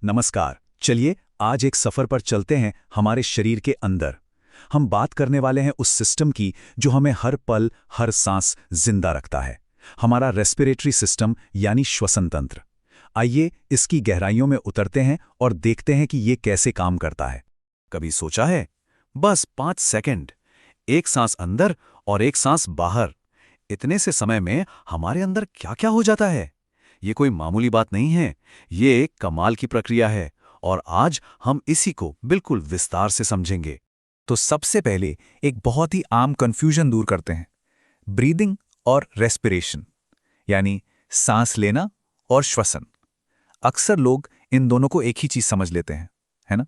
नमस्कार। चलिए आज एक सफर पर चलते हैं हमारे शरीर के अंदर। हम बात करने वाले हैं उस सिस्टम की जो हमें हर पल हर सांस जिंदा रखता है, हमारा रेस्पिरेटरी सिस्टम यानी श्वसन तंत्र। आइए इसकी गहराइयों में उतरते हैं और देखते हैं कि ये कैसे काम करता है। कभी सोचा है, बस 5 सेकंड, एक सांस अंदर और एक सांस बाहर, इतने से समय में हमारे अंदर क्या क्या हो जाता है। ये कोई मामूली बात नहीं है, ये एक कमाल की प्रक्रिया है और आज हम इसी को बिल्कुल विस्तार से समझेंगे। तो सबसे पहले एक बहुत ही आम कंफ्यूजन दूर करते हैं, ब्रीदिंग और रेस्पिरेशन, यानी सांस लेना और श्वसन। अक्सर लोग इन दोनों को एक ही चीज समझ लेते हैं, है ना?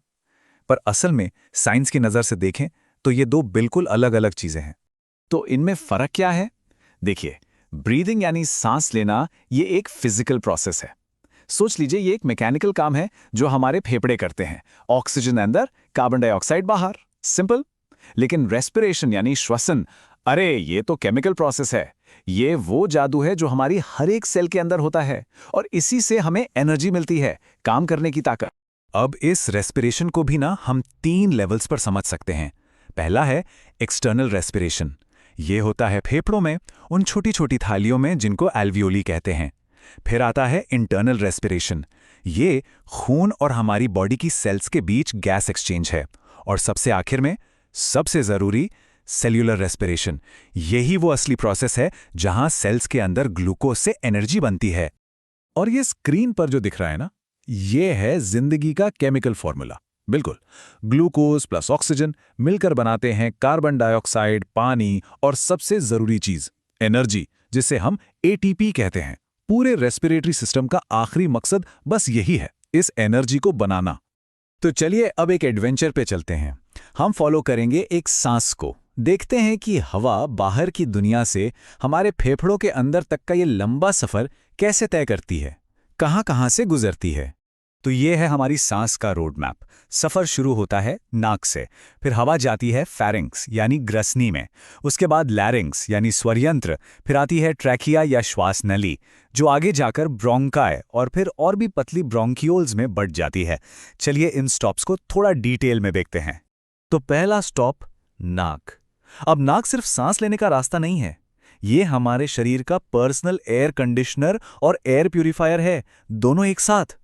पर असल में साइंस की नज़र से देखें तो ये दो बिल्कुल अलग अलग चीजें हैं। तो इनमें फर्क क्या है? देखिए, ब्रीदिंग यानी सांस लेना ये एक फिजिकल प्रोसेस है। सोच लीजिए ये एक मैकेनिकल काम है जो हमारे फेफड़े करते हैं, ऑक्सीजन अंदर, कार्बन डाइऑक्साइड बाहर, सिंपल। लेकिन रेस्पिरेशन यानी श्वसन, अरे ये तो केमिकल प्रोसेस है। ये वो जादू है जो हमारी हर एक सेल के अंदर होता है और इसी से हमें एनर्जी मिलती है, काम करने की ताकत। अब इस रेस्पिरेशन को भी ना हम 3 लेवल्स पर समझ सकते हैं। पहला है एक्सटर्नल रेस्पिरेशन। ये होता है फेफड़ों में, उन छोटी छोटी थालियों में जिनको एल्वियोली कहते हैं। फिर आता है इंटरनल रेस्पिरेशन। ये खून और हमारी बॉडी की सेल्स के बीच गैस एक्सचेंज है। और सबसे आखिर में, सबसे जरूरी, सेल्यूलर रेस्पिरेशन। यही वो असली प्रोसेस है जहां सेल्स के अंदर ग्लूकोज से एनर्जी बनती है। और ये स्क्रीन पर जो दिख रहा है ना, ये है जिंदगी का केमिकल फॉर्मूला। बिल्कुल, ग्लूकोज प्लस ऑक्सीजन मिलकर बनाते हैं कार्बन डाइऑक्साइड, पानी और सबसे जरूरी चीज एनर्जी, जिसे हम एटीपी कहते हैं। पूरे रेस्पिरेटरी सिस्टम का आखिरी मकसद बस यही है, इस एनर्जी को बनाना। तो चलिए अब एक एडवेंचर पे चलते हैं। हम फॉलो करेंगे एक सांस को, देखते हैं कि हवा बाहर की दुनिया से हमारे फेफड़ों के अंदर तक का ये लंबा सफर कैसे तय करती है, कहां-कहां से गुजरती है। तो ये है हमारी सांस का रोड मैप। सफर शुरू होता है नाक से, फिर हवा जाती है फेरिंक्स यानी ग्रसनी में, उसके बाद लैरिंक्स यानी स्वरयंत्र, फिर आती है ट्रैकिया या श्वास नली, जो आगे जाकर ब्रोंकाई और फिर और भी पतली ब्रोंकियोल्स में बढ़ जाती है। चलिए इन स्टॉप्स को थोड़ा डिटेल में देखते हैं। तो पहला स्टॉप, नाक। अब नाक सिर्फ सांस लेने का रास्ता नहीं है, ये हमारे शरीर का पर्सनल एयर कंडीशनर और एयर प्यूरिफायर है, दोनों एक साथ।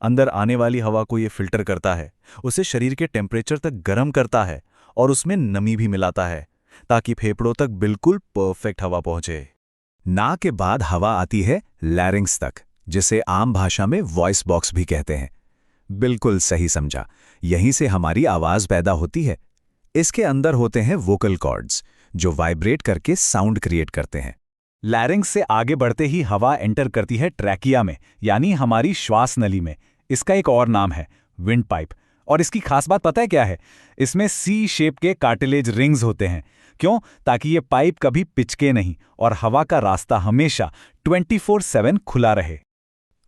अंदर आने वाली हवा को ये फिल्टर करता है, उसे शरीर के टेम्परेचर तक गर्म करता है और उसमें नमी भी मिलाता है ताकि फेफड़ों तक बिल्कुल परफेक्ट हवा पहुंचे। नाक के बाद हवा आती है लैरिंग्स तक, जिसे आम भाषा में वॉइस बॉक्स भी कहते हैं। बिल्कुल सही समझा, यहीं से हमारी आवाज पैदा होती है। इसके अंदर होते हैं वोकल कॉर्ड्स, जो वाइब्रेट करके साउंड क्रिएट करते हैं। लैरिंग्स से आगे बढ़ते ही हवा एंटर करती है ट्रैकिया में, यानी हमारी श्वास नली में। इसका एक और नाम है विंड पाइप। और इसकी खास बात पता है क्या है? इसमें सी शेप के कार्टिलेज रिंग्स होते हैं। क्यों? ताकि ये पाइप कभी पिचके नहीं और हवा का रास्ता हमेशा 24/7 खुला रहे।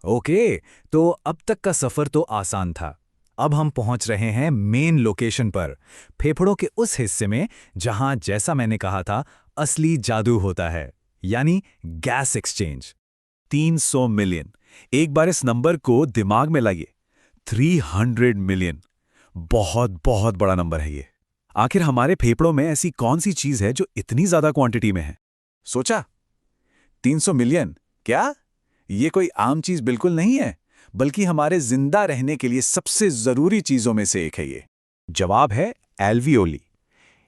ओके, तो अब तक का सफर तो आसान था। अब हम पहुंच रहे हैं मेन लोकेशन पर, फेफड़ों के उस हिस्से में जहां, जैसा मैंने कहा था, असली जादू होता है, यानी गैस एक्सचेंज। 300 मिलियन, एक बार इस नंबर को दिमाग में लाइए, 300 मिलियन, बहुत बहुत बड़ा नंबर है ये। आखिर हमारे फेफड़ों में ऐसी कौन सी चीज है जो इतनी ज्यादा क्वांटिटी में है? सोचा? 300 मिलियन क्या? ये कोई आम चीज बिल्कुल नहीं है, बल्कि हमारे जिंदा रहने के लिए सबसे जरूरी चीजों में से एक है ये। जवाब है एल्वियोली,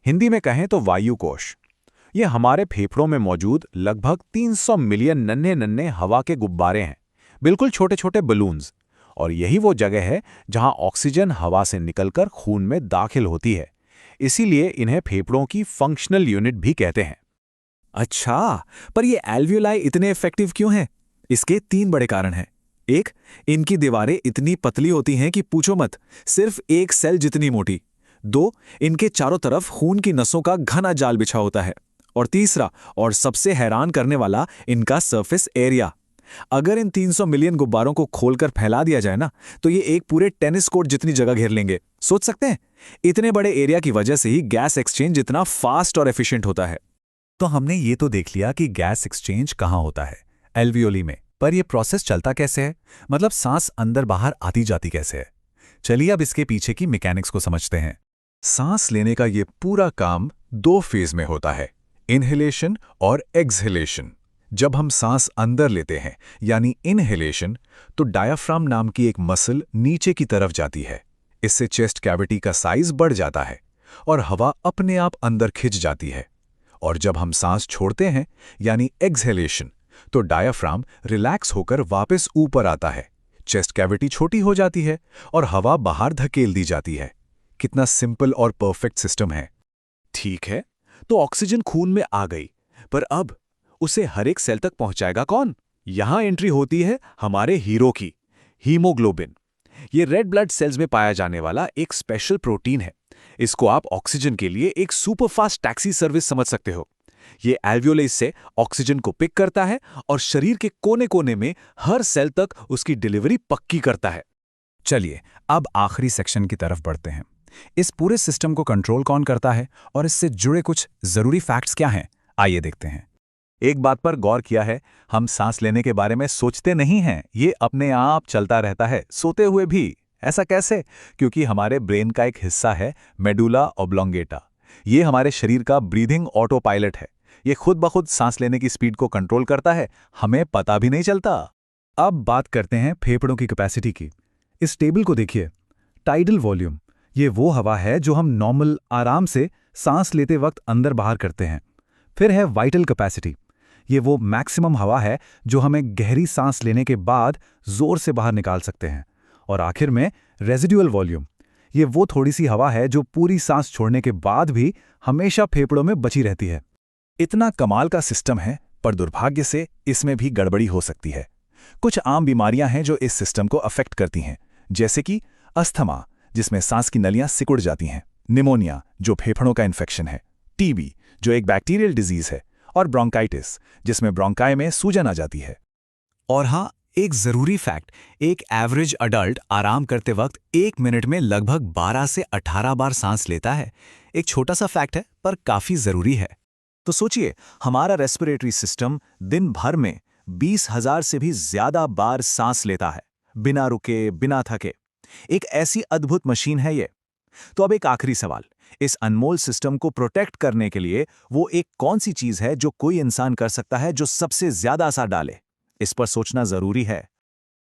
हिंदी में कहें तो वायुकोश। ये हमारे फेफड़ों में मौजूद लगभग 300 मिलियन नन्हे नन्हे हवा के गुब्बारे हैं, बिल्कुल छोटे छोटे बलून्स। और यही वो जगह है जहां ऑक्सीजन हवा से निकलकर खून में दाखिल होती है। इसीलिए इन्हें फेफड़ों की फंक्शनल यूनिट भी कहते हैं। अच्छा, पर ये एल्वियोलाई इतने इफेक्टिव क्यों हैं? इसके 3 बड़े कारण हैं। एक, इनकी दीवारें इतनी पतली होती हैं कि पूछो मत, सिर्फ एक सेल जितनी मोटी। 2, इनके चारों तरफ खून की नसों का घना जाल बिछा होता है। और तीसरा, और सबसे हैरान करने वाला, इनका सरफेस एरिया। अगर इन 300 मिलियन गुब्बारों को खोलकर फैला दिया जाए ना, तो ये एक पूरे टेनिस कोर्ट जितनी जगह घेर लेंगे। सोच सकते हैं? इतने बड़े एरिया की वजह से ही गैस एक्सचेंज इतना फास्ट और एफिशिएंट होता है। तो हमने ये तो देख लिया कि गैस एक्सचेंज कहाँ होता है, एल्वियोली में। पर यह प्रोसेस चलता कैसे है, मतलब सांस अंदर बाहर आती जाती कैसे है? चलिए अब इसके पीछे की मैकेनिक्स को समझते हैं। सांस लेने का ये पूरा काम 2 फेज में होता है, इनहेलेशन और एक्सहेलेशन। जब हम सांस अंदर लेते हैं यानी इनहेलेशन, तो डायाफ्राम नाम की एक मसल नीचे की तरफ जाती है। इससे चेस्ट कैविटी का साइज बढ़ जाता है और हवा अपने आप अंदर खिंच जाती है। और जब हम सांस छोड़ते हैं यानी एक्सहेलेशन, तो डायाफ्राम रिलैक्स होकर वापस ऊपर आता है, चेस्ट कैविटी छोटी हो जाती है और हवा बाहर धकेल दी जाती है। कितना सिंपल और परफेक्ट सिस्टम है। ठीक है, तो ऑक्सीजन खून में आ गई, पर अब उसे हर एक सेल तक पहुंचाएगा कौन? यहां एंट्री होती है हमारे हीरो की, हीमोग्लोबिन। ये रेड ब्लड सेल्स में पाया जाने वाला एक स्पेशल प्रोटीन है। इसको आप ऑक्सीजन के लिए एक सुपरफास्ट टैक्सी सर्विस समझ सकते हो। ये एल्वियोले से ऑक्सीजन को पिक करता है और शरीर के कोने कोने में हर सेल तक उसकी डिलीवरी पक्की करता है। चलिए अब आखिरी सेक्शन की तरफ बढ़ते हैं। इस पूरे सिस्टम को कंट्रोल कौन करता है और इससे जुड़े कुछ जरूरी फैक्ट्स क्या हैं, आइए देखते हैं। एक बात पर गौर किया है, हम सांस लेने के बारे में सोचते नहीं हैं, ये अपने आप चलता रहता है, सोते हुए भी। ऐसा कैसे? क्योंकि हमारे ब्रेन का एक हिस्सा है मेडुला ऑब्लोंगेटा। ये हमारे शरीर का ब्रीदिंग ऑटो पायलट है। ये खुद ब खुद सांस लेने की स्पीड को कंट्रोल करता है, हमें पता भी नहीं चलता। अब बात करते हैं फेफड़ों की कैपेसिटी की। इस टेबल को देखिए, टाइडल वॉल्यूम, ये वो हवा है जो हम नॉर्मल आराम से सांस लेते वक्त अंदर बाहर करते हैं। फिर है वाइटल कैपेसिटी, ये वो मैक्सिमम हवा है जो हमें गहरी सांस लेने के बाद जोर से बाहर निकाल सकते हैं। और आखिर में रेजिडुअल वॉल्यूम, ये वो थोड़ी सी हवा है जो पूरी सांस छोड़ने के बाद भी हमेशा फेफड़ों में बची रहती है। इतना कमाल का सिस्टम है, पर दुर्भाग्य से इसमें भी गड़बड़ी हो सकती है। कुछ आम बीमारियां हैं जो इस सिस्टम को अफेक्ट करती हैं, जैसे कि अस्थमा, जिसमें सांस की नलियां सिकुड़ जाती हैं, निमोनिया, जो फेफड़ों का इन्फेक्शन है, टीबी, जो एक बैक्टीरियल डिजीज है, और ब्रोंकाइटिस, जिसमें ब्रोंकाई में सूजन आ जाती है। और हाँ, एक जरूरी फैक्ट, एक एवरेज अडल्ट आराम करते वक्त 1 मिनट में लगभग 12 से 18 बार सांस लेता है। एक छोटा सा फैक्ट है, पर काफी जरूरी है। तो सोचिए, हमारा रेस्पिरेटरी सिस्टम दिन भर में 20,000 से भी ज्यादा बार सांस लेता है, बिना रुके, बिना थके। एक ऐसी अद्भुत मशीन है ये। तो अब एक आखिरी सवाल, इस अनमोल सिस्टम को प्रोटेक्ट करने के लिए वो एक कौन सी चीज है जो कोई इंसान कर सकता है जो सबसे ज्यादा असर डाले? इस पर सोचना जरूरी है।